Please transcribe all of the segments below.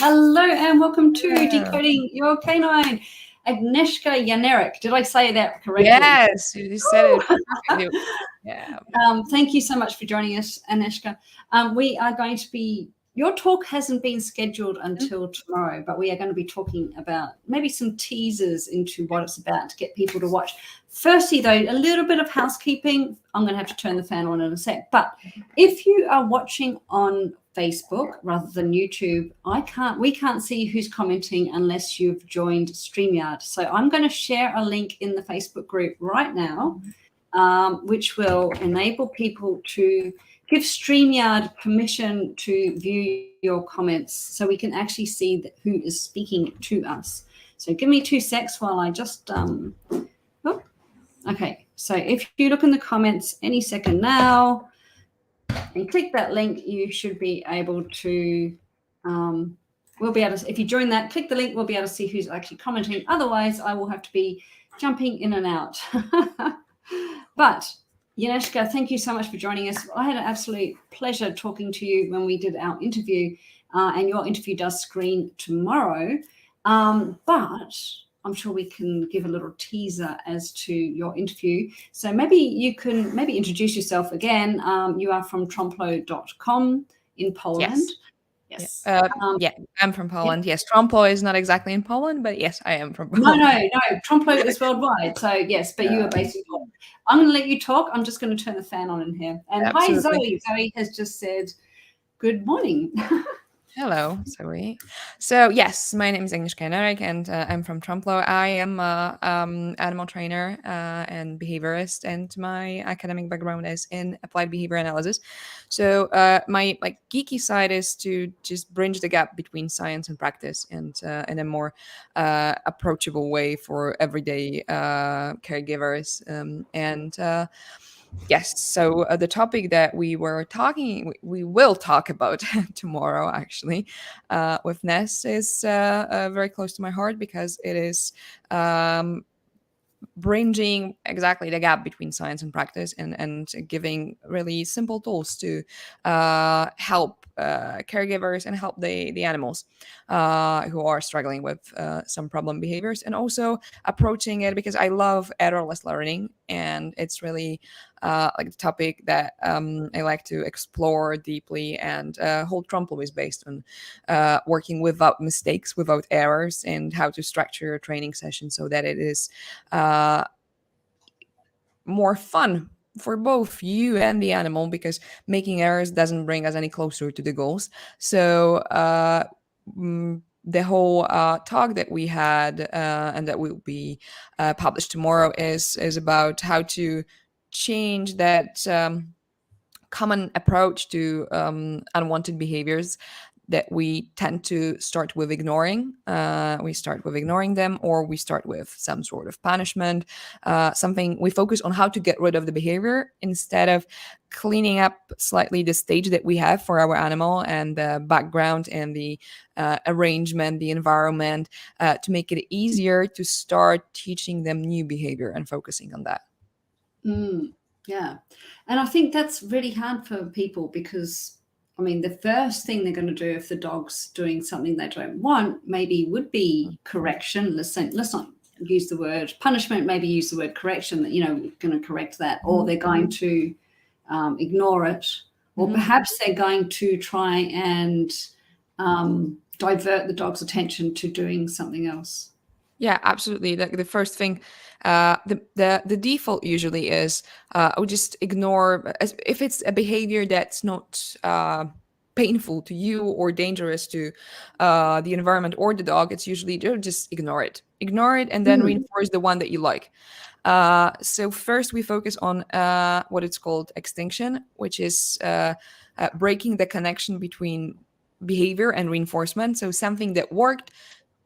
Hello and welcome to Yeah. Decoding Your Canine. Agnieszka Janarek. Did I say that correctly? Yes, you said it perfectly. Yeah. Thank you so much for joining us, Agnieszka. We are going to be, your talk hasn't been scheduled until tomorrow, but we are going to be talking about maybe some teasers into what it's about to get people to watch. Firstly, though, a little bit of housekeeping. I'm going to have to turn the fan on in a sec. But if you are watching on Facebook rather than YouTube, we can't see who's commenting unless you've joined StreamYard. So I'm going to share a link in the Facebook group right now, which will enable people to give StreamYard permission to view your comments so we can actually see who is speaking to us. So give me 2 secs while I just, okay. So if you look in the comments any second now and click that link, you should be able to, we'll be able to, if you join that, click the link, we'll be able to see who's actually commenting. Otherwise, I will have to be jumping in and out. But Agnieszka, thank you so much for joining us. I had an absolute pleasure talking to you when we did our interview, and your interview does screen tomorrow. But I'm sure we can give a little teaser as to your interview. So maybe you can introduce yourself again. You are from Tromplo.com in Poland. Yes. Yeah, I'm from Poland. Yes, Tromplo is not exactly in Poland, but yes, I am from Poland. No. Tromplo is worldwide. So yes, but you are based in Poland. I'm going to let you talk. I'm just going to turn the fan on in here. And Absolutely. Hi, Zoe. Zoe has just said, good morning. Hello, Zoe. So yes, my name is Agnieszka Janarek, and I'm from Tromplo. I am an animal trainer and behaviorist, and my academic background is in applied behavior analysis. So my geeky side is to just bridge the gap between science and practice, and in a more approachable way for everyday caregivers. Yes, so the topic that we will talk about tomorrow, actually, with Ness is very close to my heart because it is bridging exactly the gap between science and practice, and giving really simple tools to help caregivers and help the animals who are struggling with some problem behaviors, and also approaching it because I love errorless learning, and it's really like the topic that I like to explore deeply. And whole Tromplo is based on working without mistakes, without errors, and how to structure your training session so that it is more fun for both you and the animal, because making errors doesn't bring us any closer to the goals. So the whole talk that we had and that will be published tomorrow is about how to change that common approach to unwanted behaviors that we tend to start with ignoring. We start with ignoring them, or we start with some sort of punishment. Something we focus on how to get rid of the behavior instead of cleaning up slightly the stage that we have for our animal and the background and the arrangement, the environment, to make it easier to start teaching them new behavior and focusing on that. Yeah. And I think that's really hard for people because, I mean, the first thing they're going to do if the dog's doing something they don't want maybe would be correction. Let's not use the word punishment, maybe use the word correction, that, we're going to correct that, or they're going to ignore it, or perhaps they're going to try and divert the dog's attention to doing something else. Yeah, absolutely. The first thing, the default usually is I would just ignore if it's a behavior that's not painful to you or dangerous to the environment or the dog. It's usually just ignore it, and then reinforce the one that you like. So first we focus on what it's called extinction, which is breaking the connection between behavior and reinforcement. So something that worked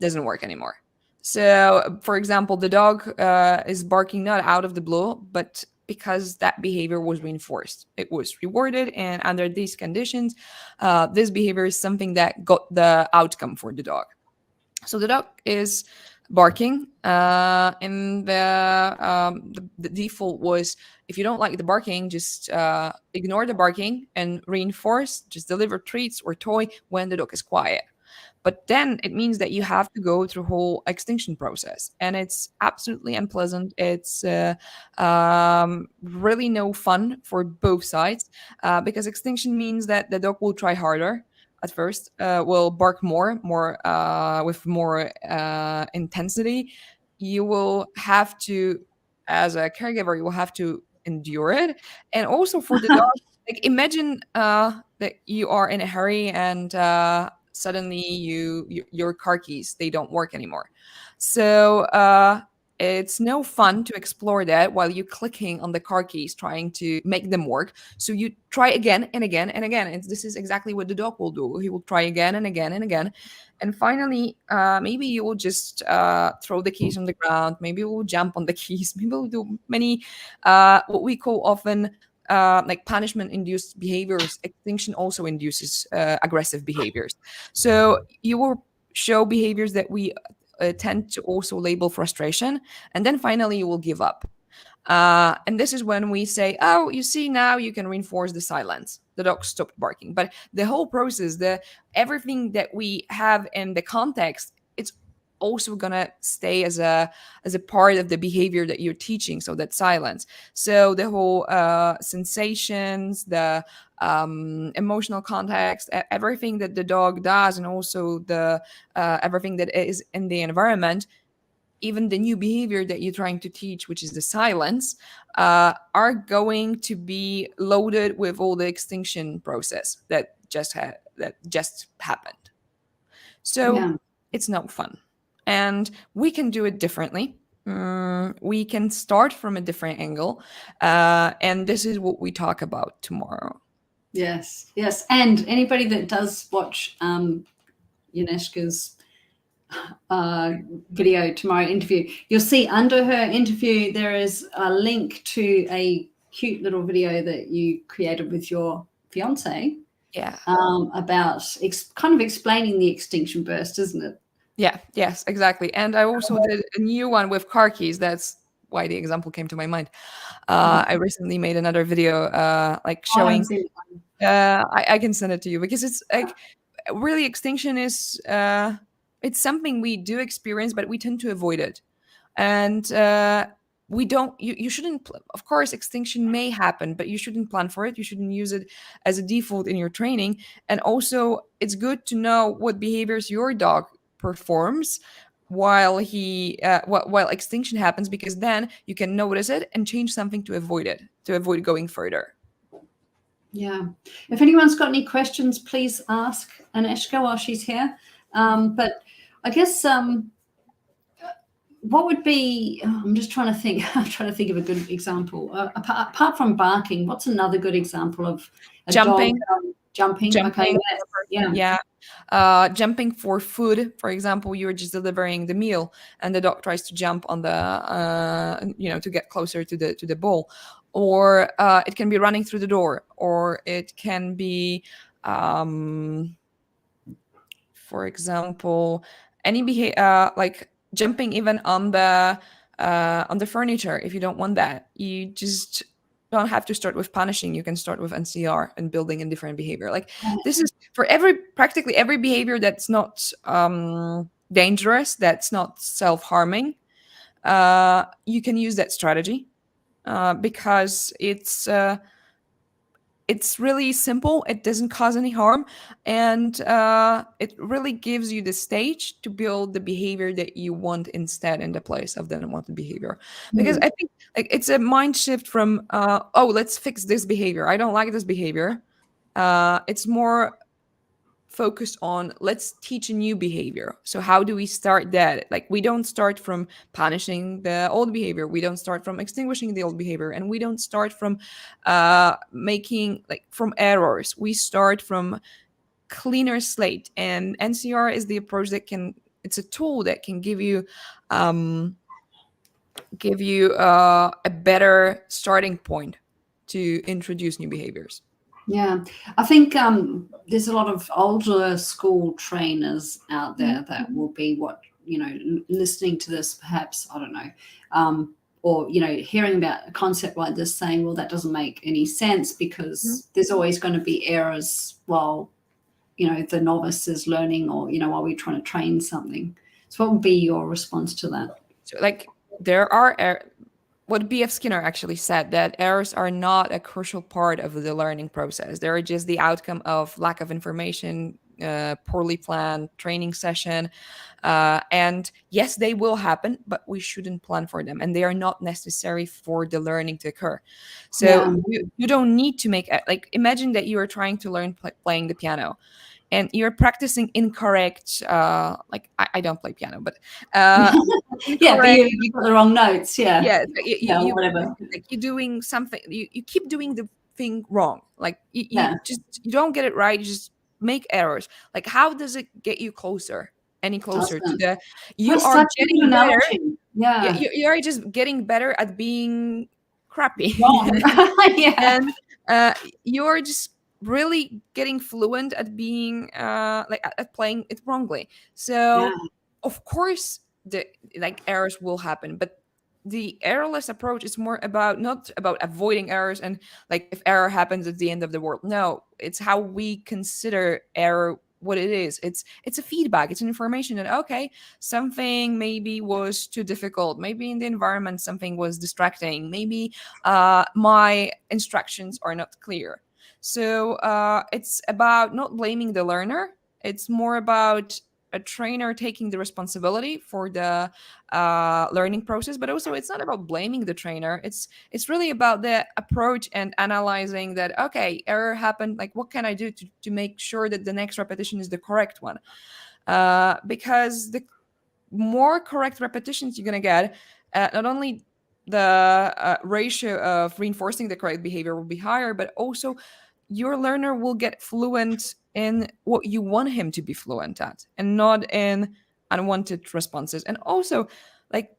doesn't work anymore. So, for example, the dog is barking not out of the blue, but because that behavior was reinforced. It was rewarded, and under these conditions, this behavior is something that got the outcome for the dog. So the dog is barking, and the default was, if you don't like the barking, just ignore the barking and reinforce, just deliver treats or toy when the dog is quiet. But then it means that you have to go through whole extinction process, and it's absolutely unpleasant. It's really no fun for both sides, because extinction means that the dog will try harder at first, will bark more with more intensity. You will have to, as a caregiver, you will have to endure it. And also for the dog, like imagine that you are in a hurry and suddenly your car keys, they don't work anymore. So it's no fun to explore that while you're clicking on the car keys trying to make them work. So you try again and again and again, and this is exactly what the dog will do. He will try again and again and again, and finally maybe you will just throw the keys on the ground, maybe you will jump on the keys, maybe we'll do many what we call often like punishment induced behaviors. Extinction also induces aggressive behaviors. So you will show behaviors that we tend to also label frustration, and then finally you will give up. And this is when we say, oh, you see, now you can reinforce the silence. The dog stopped barking. But the whole process, the everything that we have in the context, it's also gonna stay as a part of the behavior that you're teaching. So that silence. So the whole sensations, the emotional context, everything that the dog does, and also the everything that is in the environment, even the new behavior that you're trying to teach, which is the silence, are going to be loaded with all the extinction process that just happened. So Yeah. it's not fun, and we can do it differently. We can start from a different angle, and this is what we talk about tomorrow. Yes. Yes. And anybody that does watch Agnieszka's video tomorrow interview, you'll see under her interview there is a link to a cute little video that you created with your fiance. Yeah. About kind of explaining the extinction burst, isn't it? Yeah, yes, exactly. And I also did a new one with car keys. That's why the example came to my mind. I recently made another video like I haven't showing seen it. I can send it to you, because it's like really extinction is it's something we do experience, but we tend to avoid it. And we don't you shouldn't of course extinction may happen, but you shouldn't plan for it. You shouldn't use it as a default in your training. And also it's good to know what behaviors your dog performs while while extinction happens, because then you can notice it and change something to avoid it, to avoid going further. Yeah. If anyone's got any questions, please ask Agnieszka while she's here. But I guess what would be? I'm just trying to think. I'm trying to think of a good example. Apart from barking, what's another good example of a Jumping. dog jumping? Okay. Jumping. Yeah. Yeah. Jumping for food, for example, you're just delivering the meal and the dog tries to jump on the to get closer to the bowl. Or it can be running through the door, or it can be for example, any behavior like jumping even on the furniture. If you don't want that, you just don't have to start with punishing. You can start with NCR and building a different behavior. Like this is for practically every behavior that's not dangerous, that's not self-harming. You can use that strategy because it's really simple. It doesn't cause any harm, and it really gives you the stage to build the behavior that you want instead in the place of the unwanted behavior. Because I think like it's a mind shift from oh, let's fix this behavior. I don't like this behavior. It's more focused on let's teach a new behavior. So how do we start that? Like we don't start from punishing the old behavior, we don't start from extinguishing the old behavior, and we don't start from making like from errors. We start from cleaner slate, and NCR is the approach that can, it's a tool that can give you a better starting point to introduce new behaviors. Yeah, I think there's a lot of older school trainers out there that will be listening to this, perhaps, I don't know, or hearing about a concept like this, saying, well, that doesn't make any sense because there's always going to be errors while the novice is learning, or while we're trying to train something. So what would be your response to that? So, like, there are what B.F. Skinner actually said, that errors are not a crucial part of the learning process. They are just the outcome of lack of information, poorly planned training session. And yes, they will happen, but we shouldn't plan for them. And they are not necessary for the learning to occur. So Yeah. you don't need to make, like, imagine that you are trying to learn playing the piano, and you're practicing incorrect, like, I don't play piano, but Yeah, but incorrect. you got the wrong notes. Yeah. Yeah, Whatever. like, you're doing something, you keep doing the thing wrong, like, Yeah. you don't get it right, you just make errors. Like, how does it get you any closer to Awesome. the, you That's are such a good getting better. analogy. Yeah, Yeah. you are just getting better at being crappy. Wrong. Yeah. And you're just really getting fluent at being, like, at playing it wrongly. Yeah. So of course the, like, errors will happen, but the errorless approach is more about, not about avoiding errors, and, like, if error happens, it's the end of the world. No, it's how we consider error, what it is. It's a feedback, it's an information that, okay, something maybe was too difficult, maybe in the environment something was distracting, maybe my instructions are not clear. So it's about not blaming the learner. It's more about a trainer taking the responsibility for the learning process, but also it's not about blaming the trainer. It's really about the approach and analyzing that, okay, error happened, like, what can I do to make sure that the next repetition is the correct one. Because the more correct repetitions you're going to get, not only the ratio of reinforcing the correct behavior will be higher, but also your learner will get fluent in what you want him to be fluent at, and not in unwanted responses. And also, like,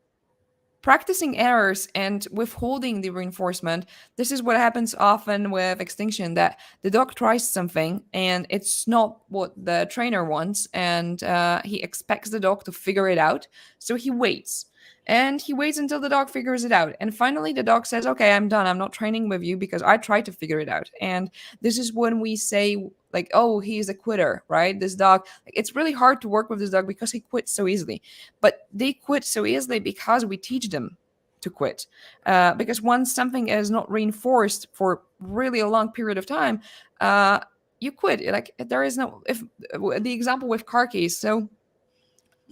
practicing errors and withholding the reinforcement. This is what happens often with extinction, that the dog tries something and it's not what the trainer wants, and he expects the dog to figure it out, so he waits. And he waits until the dog figures it out, and finally the dog says, okay, I'm done, I'm not training with you because I tried to figure it out. And this is when we say, like, oh, he's a quitter, right? This dog, like, it's really hard to work with this dog because he quits so easily. But they quit so easily because we teach them to quit. Because once something is not reinforced for really a long period of time, you quit. Like, there is no, if the example with car keys. So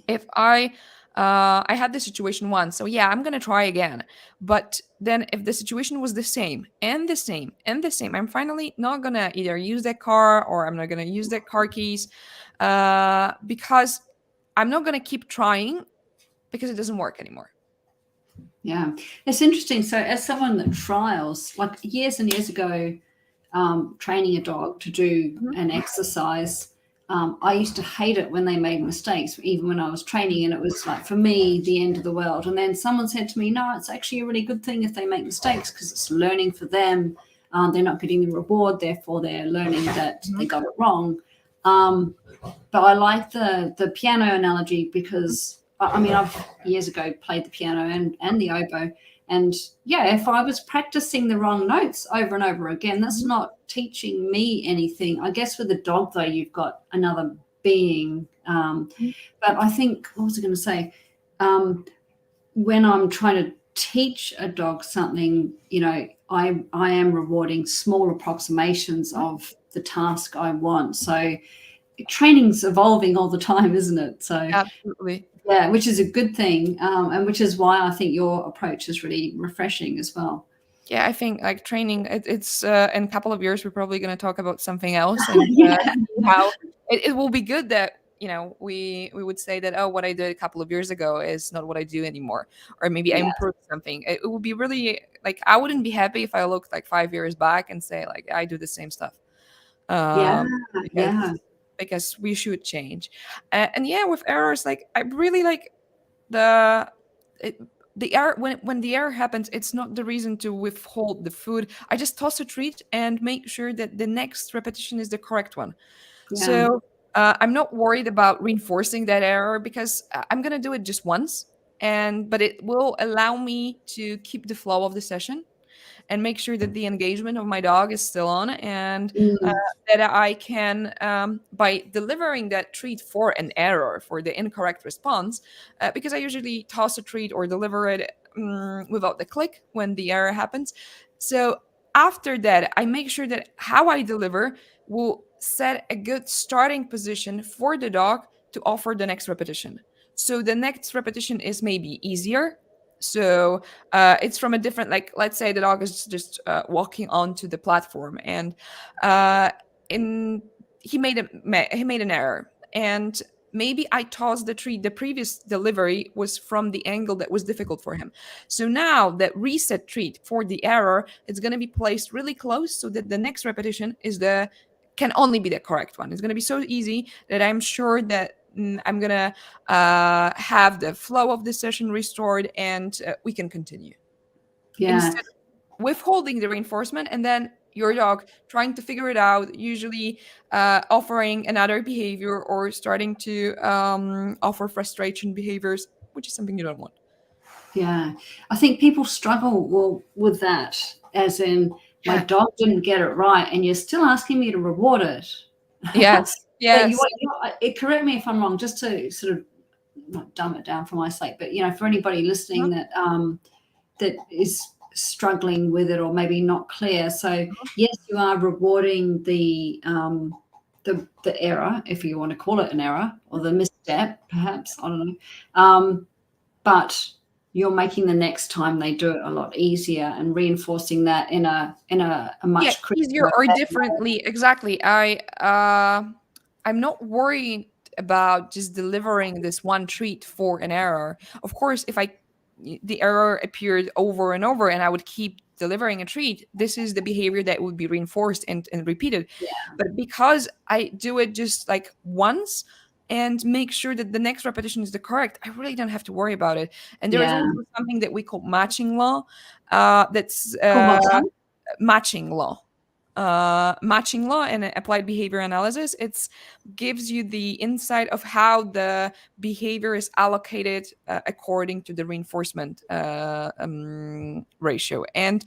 if I had this situation once, so yeah, I'm gonna try again. But then if the situation was the same and the same and the same, I'm finally not gonna either use that car, or I'm not gonna use that car keys, because I'm not gonna keep trying, because it doesn't work anymore. Yeah, it's interesting. So, as someone that trials, like years and years ago, training a dog to do an exercise, I used to hate it when they made mistakes, even when I was training, and it was like, for me, the end of the world. And then someone said to me, no, it's actually a really good thing if they make mistakes, because it's learning for them. They're not getting the reward, therefore they're learning that they got it wrong. But I like the piano analogy, because I mean, I've years ago played the piano and the oboe. And yeah, if I was practicing the wrong notes over and over again, that's not teaching me anything. I guess with the dog, though, you've got another being. But I think, what was I going to say? When I'm trying to teach a dog something, I am rewarding small approximations of the task I want. So training's evolving all the time, isn't it? So Absolutely. yeah, which is a good thing, and which is why I think your approach is really refreshing as well. Yeah, I think, like, training, it's in a couple of years we're probably going to talk about something else, and Yeah, see how it will be good that, we would say that, oh, what I did a couple of years ago is not what I do anymore, or maybe I yeah, improved something. It would be really, like, I wouldn't be happy if I looked like 5 years back and say, like, I do the same stuff. yeah, Because yeah, we should change. And yeah, with errors, like, I really like the it, the error, when the error happens, it's not the reason to withhold the food. I just toss a treat and make sure that the next repetition is the correct one. yeah, So I'm not worried about reinforcing that error, because I'm gonna do it just once, but it will allow me to keep the flow of the session. and make sure that the engagement of my dog is still on, and Mm. that I can, by delivering that treat for an error, for the incorrect response, because I usually toss a treat or deliver it without the click when the error happens. So after that, I make sure that how I deliver will set a good starting position for the dog to offer the next repetition. So the next repetition is maybe easier. So it's from a different, like, let's say the dog is just walking onto the platform, and uh, in he made an error, and maybe I tossed the treat. The previous delivery was from the angle that was difficult for him. So now that reset treat for the error, it's going to be placed really close so that the next repetition is the can only be the correct one. It's going to be so easy that I'm sure that I'm going to have the flow of the session restored, and we can continue. Yeah. Instead of withholding the reinforcement and then your dog trying to figure it out, usually offering another behavior or starting to offer frustration behaviors, which is something you don't want. Yeah, I think people struggle with that, as in my Yeah. dog didn't get it right, and you're still asking me to reward it. Yes. But you, Yes. correct me if I'm wrong, just to sort of not dumb it down for my sake, but for anybody listening Mhm. that is struggling with it or maybe not clear. So Mhm. yes, you are rewarding the error, if you want to call it an error, or the misstep, perhaps, I don't know. But you're making the next time they do it a lot easier and reinforcing that in a Yeah, much easier crisper, or better differently. Exactly. I'm not worried about just delivering this one treat for an error. Of course, if the error appeared over and over and I would keep delivering a treat, this is the behavior that would be reinforced and repeated. yeah, But because I do it just like once and make sure that the next repetition is the correct, I really don't have to worry about it. And there is yeah. also something that we call matching law. That's Called what, sorry? matching law. Matching law and applied behavior analysis, it's gives you the insight of how the behavior is allocated according to the reinforcement ratio. And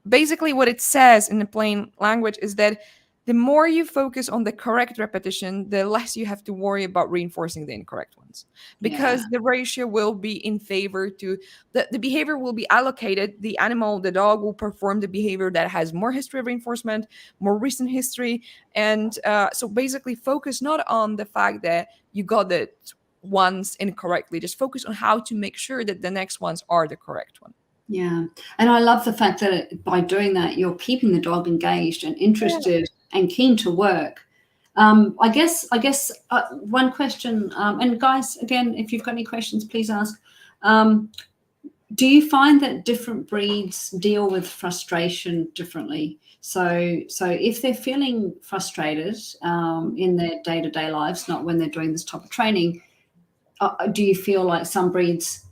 basically what it says in the plain language is that the more you focus on the correct repetition, the less you have to worry about reinforcing the incorrect ones, Yeah, because the ratio will be in favor to the behavior will be allocated. The animal, the dog, will perform the behavior that has more history of reinforcement, more recent history. And so basically focus not on the fact that you got it once incorrectly, just focus on how to make sure that the next ones are the correct one. yeah. And I love the fact that by doing that, you're keeping the dog engaged and interested and keen to work. I guess one question, and guys, again, if you've got any questions, please ask. Um, do you find that different breeds deal with frustration differently? So if they're feeling frustrated in their day-to-day lives, not when they're doing this type of training, do you feel like some breeds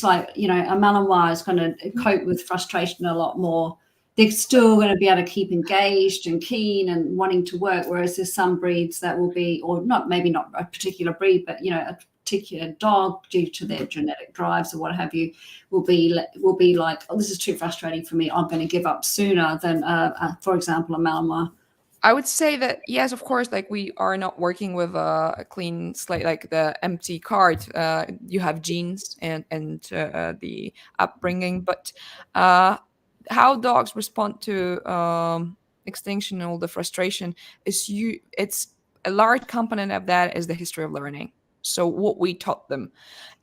like a Malinois is going to cope with frustration a lot more? They're still going to be able to keep engaged and keen and wanting to work, whereas there's some breeds that will be, or not, maybe not a particular breed, but a particular dog, due to their genetic drives or what have you, will be like, oh, this is too frustrating for me, I'm going to give up sooner than for example, a Malinois. I would say that yes, of course, like we are not working with a clean slate, like the empty card. You have genes and the upbringing, but uh, how dogs respond to extinction and all the frustration is you. It's a large component of that is the history of learning. So what we taught them,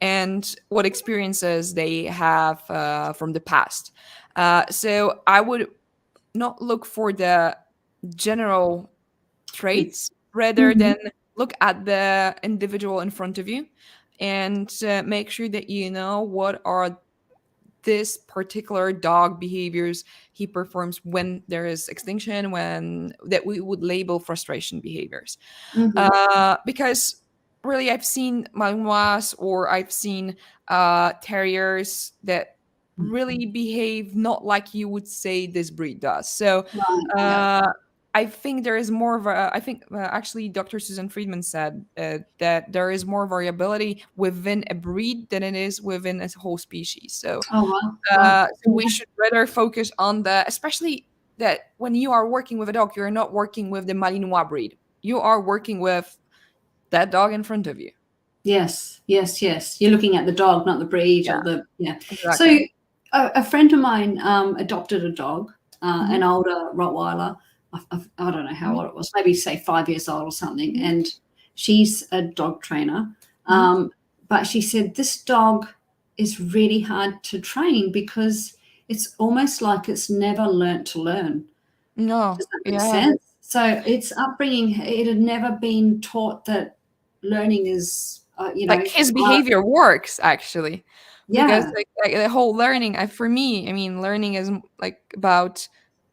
and what experiences they have from the past. So I would not look for the general traits rather Mhm. than look at the individual in front of you, and make sure that you know what are this particular dog behaviors he performs when there is extinction, when that we would label frustration behaviors. Mhm. Because really I've seen malinois or I've seen terriers that really behave not like you would say this breed does. So Right. Yeah. uh, I think there is more of a. I think actually Dr. Susan Friedman said that there is more variability within a breed than it is within a whole species. So, Oh, wow. Wow. so we should rather focus on the, especially that when you are working with a dog, you're not working with the Malinois breed. You are working with that dog in front of you. Yes, yes, yes. You're looking at the dog, not the breed Yeah, or the, yeah. So exactly. a friend of mine adopted a dog, Hmm. an older Rottweiler. I don't know how Hmm. old it was, maybe say 5 years old or something. Hmm. And she's a dog trainer. Hmm. But she said this dog is really hard to train because it's almost like it's never learnt to learn. No, Does that make yeah. sense? So its upbringing, it had never been taught that learning is, Like his hard. behavior works actually, because Yeah, like the whole learning, for me, I mean, learning is like about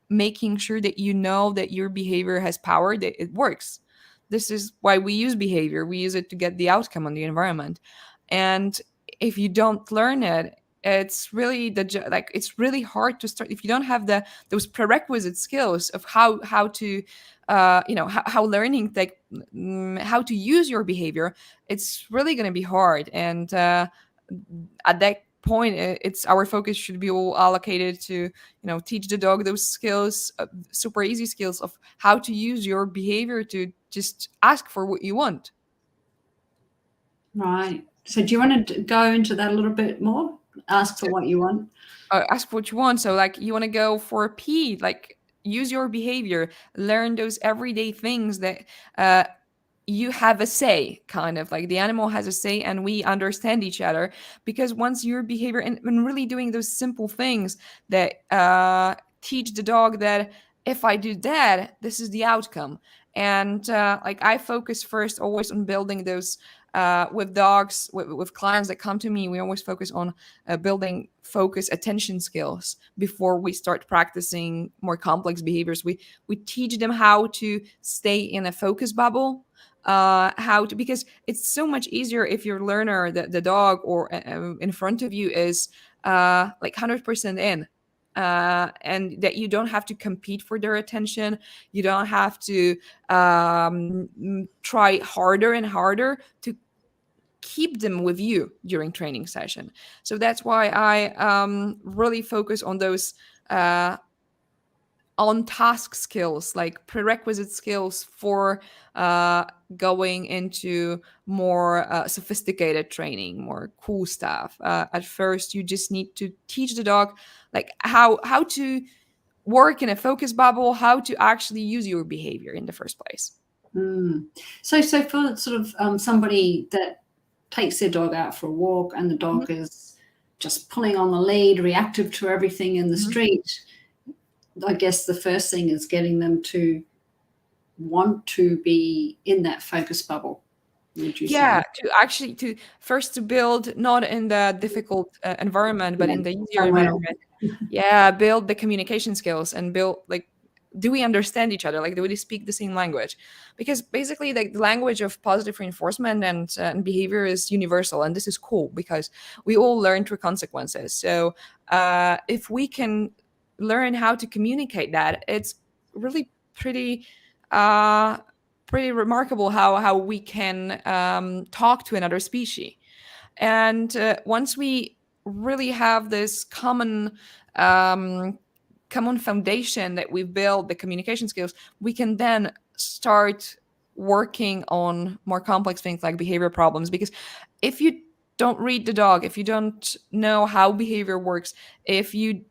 making sure that you know that your behavior has power, that it works. This is why we use behavior. We use it to get the outcome on the environment. And if you don't learn it, it's really like it's really hard to start if you don't have those prerequisite skills of how to how learning like how to use your behavior. It's really going to be hard. And at that point, it's our focus should be all allocated to teach the dog those skills, super easy skills of how to use your behavior to just ask for what you want. right. So do you want to go into that a little bit more? Ask for So what you want. ask for what you want. So like you want to go for a pee, like use your behavior, learn those everyday things that uh, you have a say, kind of like the animal has a say and we understand each other. Because once your behavior and really doing those simple things that teach the dog that if I do that, this is the outcome. And like I focus first always on building those with dogs, with clients that come to me, we always focus on building focus attention skills before we start practicing more complex behaviors. We teach them how to stay in a focus bubble, how to, because it's so much easier if your learner, the dog or in front of you is like 100% in, and that you don't have to compete for their attention. You don't have to try harder and harder to keep them with you during training session. So that's why I really focus on those on task skills, like prerequisite skills for uh, going into more sophisticated training, more cool stuff. At first, you just need to teach the dog like how to work in a focus bubble, how to actually use your behavior in the first place. Mm. So for sort of somebody that takes their dog out for a walk and the Mhm, dog is just pulling on the lead, reactive to everything in the mhm. street, I guess the first thing is getting them to want to be in that focus bubble, would you Yeah, say? to actually to first to build not in the difficult environment, but Yeah, in the easier somewhere. environment. Yeah, build the communication skills and build like, do we understand each other? Like, do we speak the same language? Because basically, like the language of positive reinforcement and behavior is universal, and this is cool because we all learn through consequences. So, if we can learn how to communicate that, it's really uh, pretty remarkable how we can talk to another species. And once we really have this um, common foundation that we build, the communication skills, we can then start working on more complex things like behavior problems. Because if you don't read the dog, if you don't know how behavior works, if you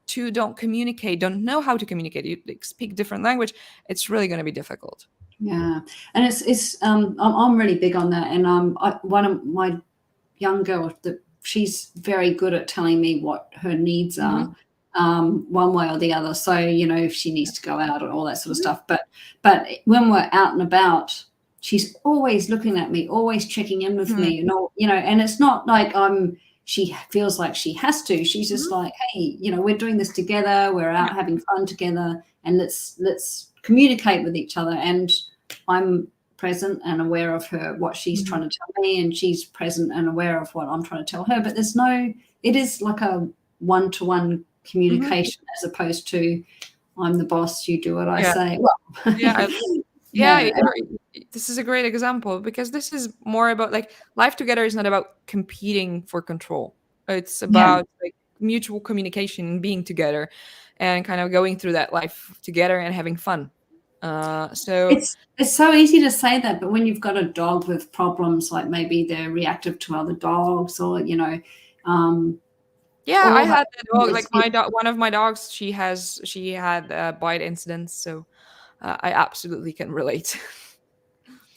two don't communicate, don't know how to communicate, you like, speak different language, it's really going to be difficult. Yeah, and it's I'm really big on that, and one of my young girl that she's very good at telling me what her needs Hmm. are, one way or the other. So if she needs to go out and all that sort of Hmm. stuff. But when we're out and about, she's always looking at me, always checking in with Hmm. me, and it's not like she feels like she has to. She's just Hmm. like, hey, we're doing this together. We're Yeah. out having fun together, and let's communicate with each other. And I'm present and aware of her, what she's Mhm. trying to tell me, and she's present and aware of what I'm trying to tell her. But it is like a one-to-one Mhm. communication as opposed to I'm the boss, you do what I Yeah. say. Well, Yeah. Yeah, yeah, this is a great example because this is more about like life together is not about competing for control. It's yeah. about like mutual communication, being together, and kind of going through that life together and having fun. So It's so easy to say that, but when you've got a dog with problems, like maybe they're reactive to other dogs, or um, yeah, I all that. had that dog. Like It, my dog, one of my dogs, she had bite incidents, so I absolutely can relate.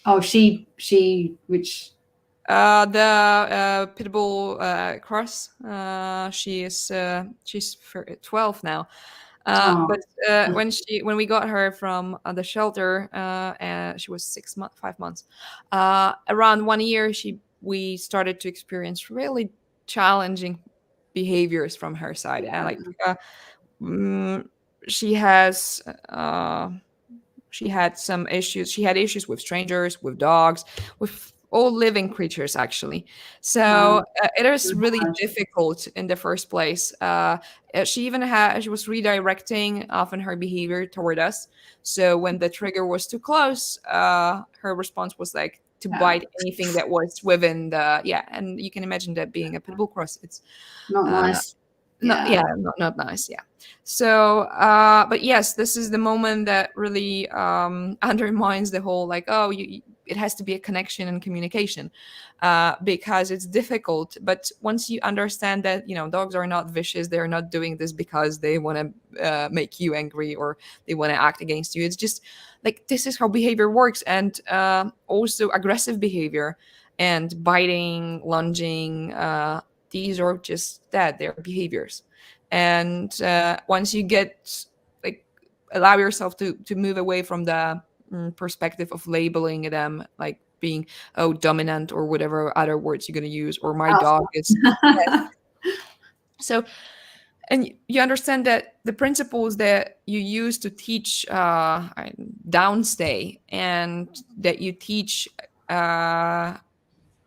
oh, she, which, The pit bull cross. She's 12 now. oh, But when we got her from the shelter, and she was 6 months, 5 months. Around 1 year, we started to experience really challenging behaviors from her side. Mm, she has she had some issues. She had issues with strangers, with dogs, with all living creatures, actually. So wow, it is really hard. difficult in the first place. She was redirecting often her behavior toward us. So when the trigger was too close, her response was like to Yeah, bite anything that was within the, yeah. And you can imagine that being a pit bull cross, it's not uh, nice. not, Yeah, yeah, not nice, yeah. So but yes, this is the moment that really undermines the whole like, oh, it has to be a connection and communication, because it's difficult. But once you understand that, dogs are not vicious, they're not doing this because they want to make you angry or they want to act against you. It's just like, this is how behavior works. And also aggressive behavior and biting, lunging, these are just that, they're behaviors. And once you get like, allow yourself to move away from the perspective of labeling them like being, oh, dominant, or whatever other words you're going to use, or my dog is, yes. So, and you understand that the principles that you use to teach downstay, and that you teach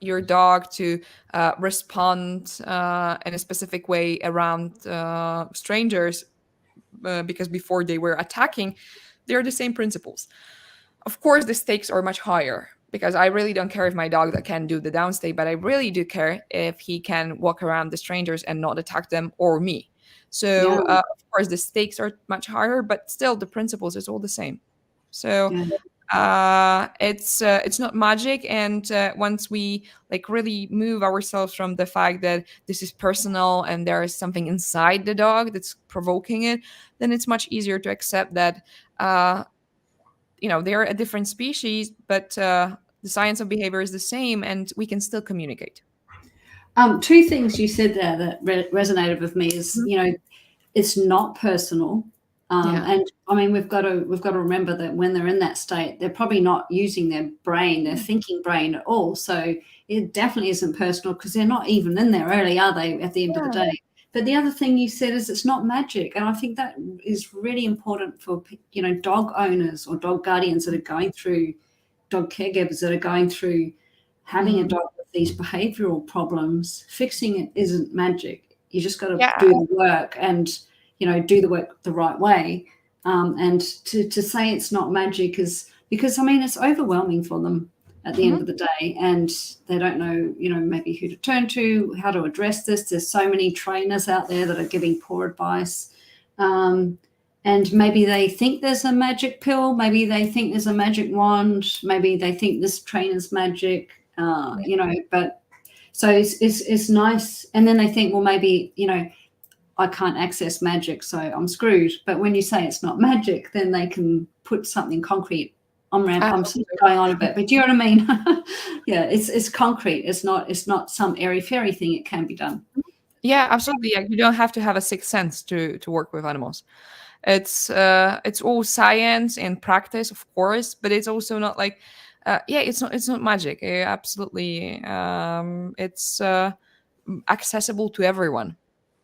your dog to respond in a specific way around strangers, because before they were attacking, they're the same principles. Of course, the stakes are much higher, because I really don't care if my dog that can do the downstay, but I really do care if he can walk around the strangers and not attack them or me. yeah, So, of course, the stakes are much higher, but still, the principles is all the same. So, yeah. it's not magic. And once we like really move ourselves from the fact that this is personal and there is something inside the dog that's provoking it, then it's much easier to accept that they're a different species, but the science of behavior is the same, and we can still communicate. Two things you said there that resonated with me is, Mhm. it's not personal. Yeah. And I mean, we've got to remember that when they're in that state, they're probably not using their brain, their thinking brain at all. So it definitely isn't personal, because they're not even in there early, are they, at the end of the Yeah. day? But the other thing you said is it's not magic. And I think that is really important for, dog owners or dog guardians that are going through, dog caregivers that are going through having a Mhm. dog with these behavioral problems. Fixing it isn't magic. You just got to Yeah. do the work, and do the work the right way. And to say it's not magic is because, I mean, it's overwhelming for them at the end Mhm. of the day, and they don't know, maybe who to turn to, how to address this. There's so many trainers out there that are giving poor advice. And maybe they think there's a magic pill, maybe they think there's a magic wand, maybe they think this trainer's magic, but so it's nice. And then they think, well, maybe, I can't access magic, so I'm screwed. But when you say it's not magic, then they can put something concrete. I'm sort of going on a bit, but do you know what I mean? Yeah, it's concrete. It's not some airy fairy thing. It can be done. Yeah, absolutely. Yeah, you don't have to have a sixth sense to work with animals. It's all science and practice, of course, but it's also not like yeah, it's not magic. Absolutely, it's accessible to everyone.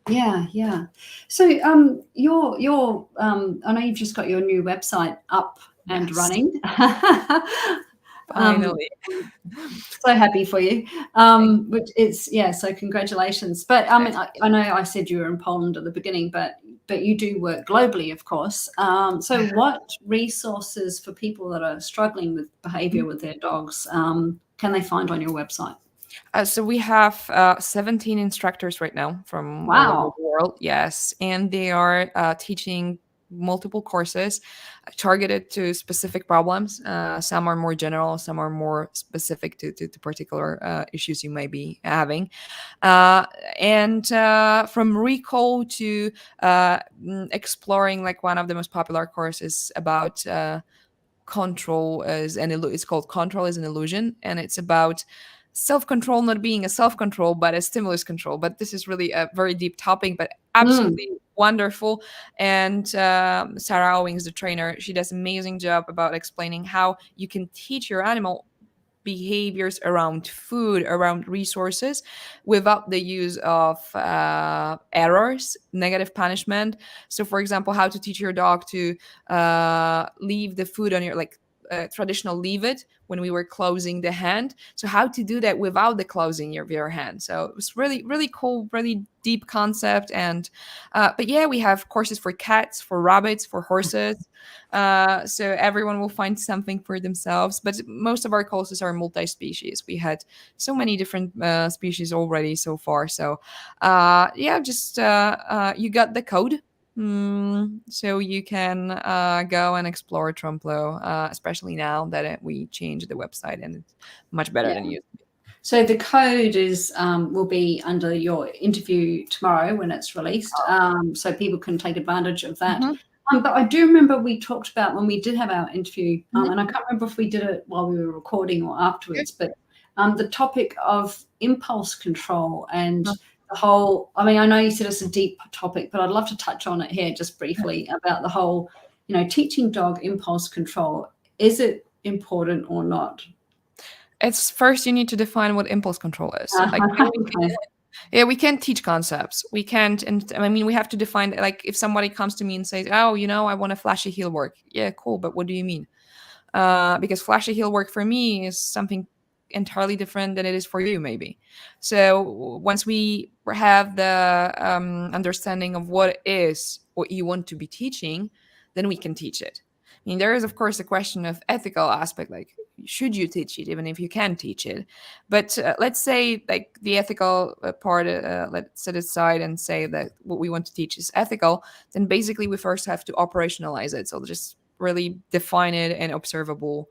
Yeah, yeah. So, I know you've just got your new website up and Yes, running. um, finally. so happy for you. Thank Which it's, yeah. So congratulations. But I mean, you. I know I said you were in Poland at the beginning, but but you do work globally, of course. So what resources for people that are struggling with behavior with their dogs can they find on your website? So we have 17 instructors right now from all over Wow. the world. Yes, and they are teaching multiple courses targeted to specific problems. Some are more general, some are more specific to particular issues you might be having. Uh, and from recall to exploring, like one of the most popular courses about control it's called Control is an Illusion, and it's about self-control not being a self-control but a stimulus control. But this is really a very deep topic, but Mm. absolutely wonderful. And Sarah Owings, the trainer, she does an amazing job about explaining how you can teach your animal behaviors around food, around resources, without the use of errors, negative punishment. So, for example, how to teach your dog to leave the food on your, like, traditional leave it when we were closing the hand. So how to do that without the closing of your hand. So it was really, really cool, really deep concept. And but yeah, we have courses for cats, for rabbits, for horses. So everyone will find something for themselves. But most of our courses are multi-species. We had so many different species already so far. So yeah, just you got the code. So you can go and explore Tromplo, especially now that we changed the website and it's much better Yeah. than you. So the code is will be under your interview tomorrow when it's released, so people can take advantage of that. Mhm. But I do remember we talked about when we did have our interview, Mhm. and I can't remember if we did it while we were recording or Okay. afterwards, but the topic of impulse control and Uh-huh. the whole. I mean, I know you said it's a deep topic, but I'd love to touch on it here just briefly about the whole, teaching dog impulse control. Is it important or not? It's first you need to define what impulse control is. Like, Okay. yeah, we can't teach concepts. We can't, and I mean, we have to define. Like, if somebody comes to me and says, "Oh, I want a flashy heel work," yeah, cool, but what do you mean? Because flashy heel work for me is something entirely different than it is for you, maybe. So once we have the understanding of what is what you want to be teaching, then we can teach it. I mean, there is of course a question of ethical aspect, like should you teach it, even if you can teach it. But let's say like the ethical part, let's set aside and say that what we want to teach is ethical. Then basically we first have to operationalize it. So just really define it and observable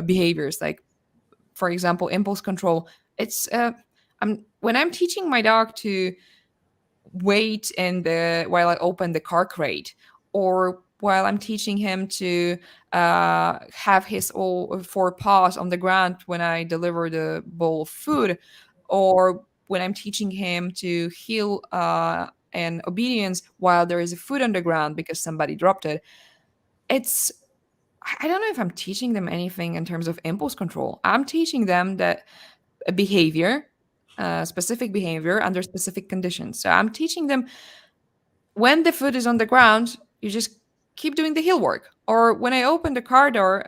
behaviors. Like, for example, impulse control. It's when I'm teaching my dog to wait in the while I open the car crate, or while I'm teaching him to have his all four paws on the ground when I deliver the bowl of food, or when I'm teaching him to heel and obedience while there is a food on the ground because somebody dropped it. It's I don't know if I'm teaching them anything in terms of impulse control. I'm teaching them that a behavior, specific behavior under specific conditions. So I'm teaching them when the foot is on the ground, you just keep doing the heel work. Or when I open the car door,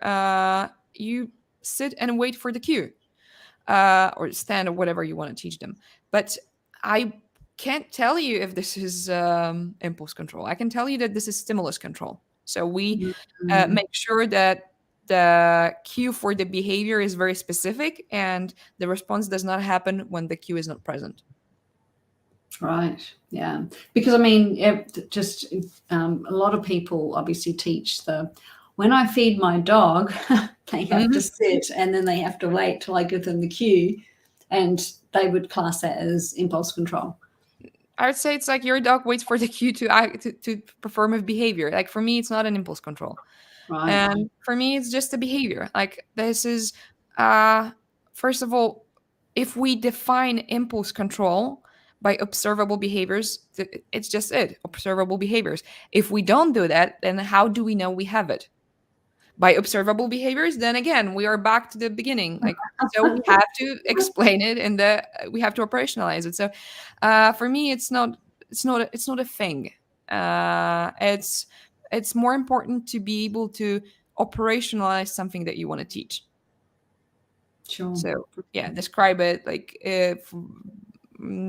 you sit and wait for the cue, or stand, or whatever you want to teach them. But I can't tell you if this is impulse control. I can tell you that this is stimulus control. So we Mm. make sure that the cue for the behavior is very specific and the response does not happen when the cue is not present. Right. Yeah. Because I mean, just a lot of people obviously teach the when I feed my dog, they have to Mhm. sit and then they have to wait till I give them the cue, and they would class that as impulse control. I would say it's like your dog waits for the cue to act to perform a behavior. Like for me, it's not an impulse control. Right. And for me, it's just a behavior. Like this is, uh, first of all, if we define impulse control by observable behaviors, it's just it, observable behaviors. If we don't do that, then how do we know we have it? By observable behaviors, then again, we are back to the beginning. Like, so we have to explain it and we have to operationalize it. So for me, it's not a thing. It's more important to be able to operationalize something that you want to teach. Sure. So yeah, describe it like if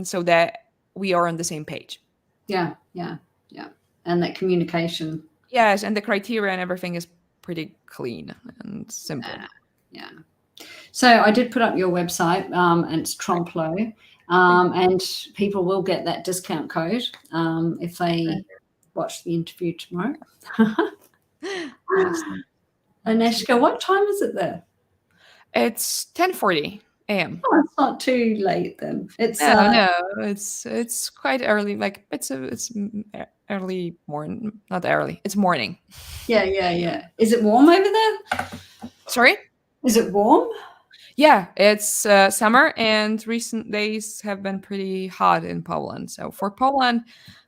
so that we are on the same page. Yeah, yeah, yeah. And that communication. Yes, and the criteria and everything is pretty clean and simple. Yeah. So I did put up your website, and it's Tromplo, and people will get that discount code if they watch the interview tomorrow. Awesome. Agnieszka, what time is it there? It's 10:40 a.m. Oh, it's not too late then. It's No, it's quite early. Like it's early morning, not early. It's morning. yeah. Is it warm over there? Sorry? Is it warm? Yeah, it's summer, and recent days have been pretty hot in Poland. So for Poland,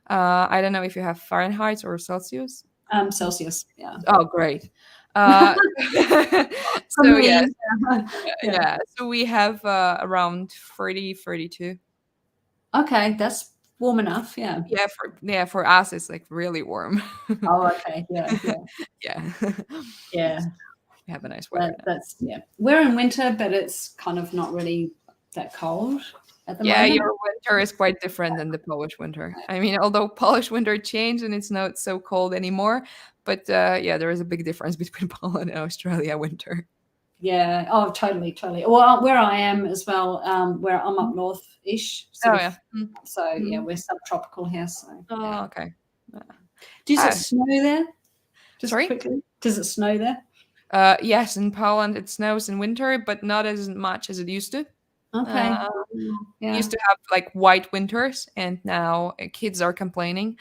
I don't know if you have Fahrenheit or Celsius. Celsius. Yeah. Oh, great. Uh, For so me, yes, yeah. yeah. So we have around 30, 32. Okay, that's warm enough. Yeah. For us, it's like really warm. Oh, okay. Yeah, Yeah, yeah. we have a nice weather now. That's yeah. We're in winter, but it's kind of not really that cold at the Yeah, moment. your winter is quite different than the Polish winter. I mean, although Polish winter changed and it's not so cold anymore, but yeah, there is a big difference between Poland and Australia winter. Yeah. Oh, totally. Well, where I am as well, where I'm up north-ish, Oh sort yeah. of. So yeah, we're subtropical here. So Oh, okay. does it Ah, snow there? Just sorry? quickly, does it snow there? Yes, in Poland it snows in winter, but not as much as it used to. Okay. Uh, Yeah. used to have like white winters, and now kids are complaining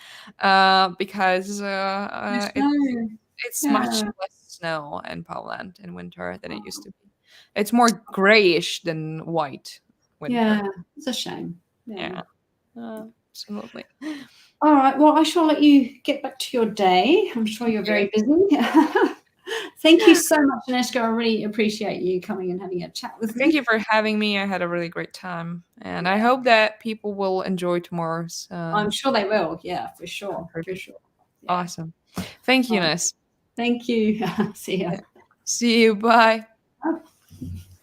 because Snow. it's much Yeah. less snow in Poland in winter than it used to be. It's more grayish than white Yeah. winter. It's a shame. Yeah. Yeah, absolutely. All right. Well, I shall let you get back to your day. I'm sure you're Yeah. very busy. Thank you so much, Agnieszka. I really appreciate you coming and having a chat with Thank me. you for having me. I had a really great time, and I hope that people will enjoy tomorrow's. I'm sure they will. Yeah, for sure. For Interview. sure. Yeah. Awesome. Thank you, Ness. Thank you. See ya. See you. Bye.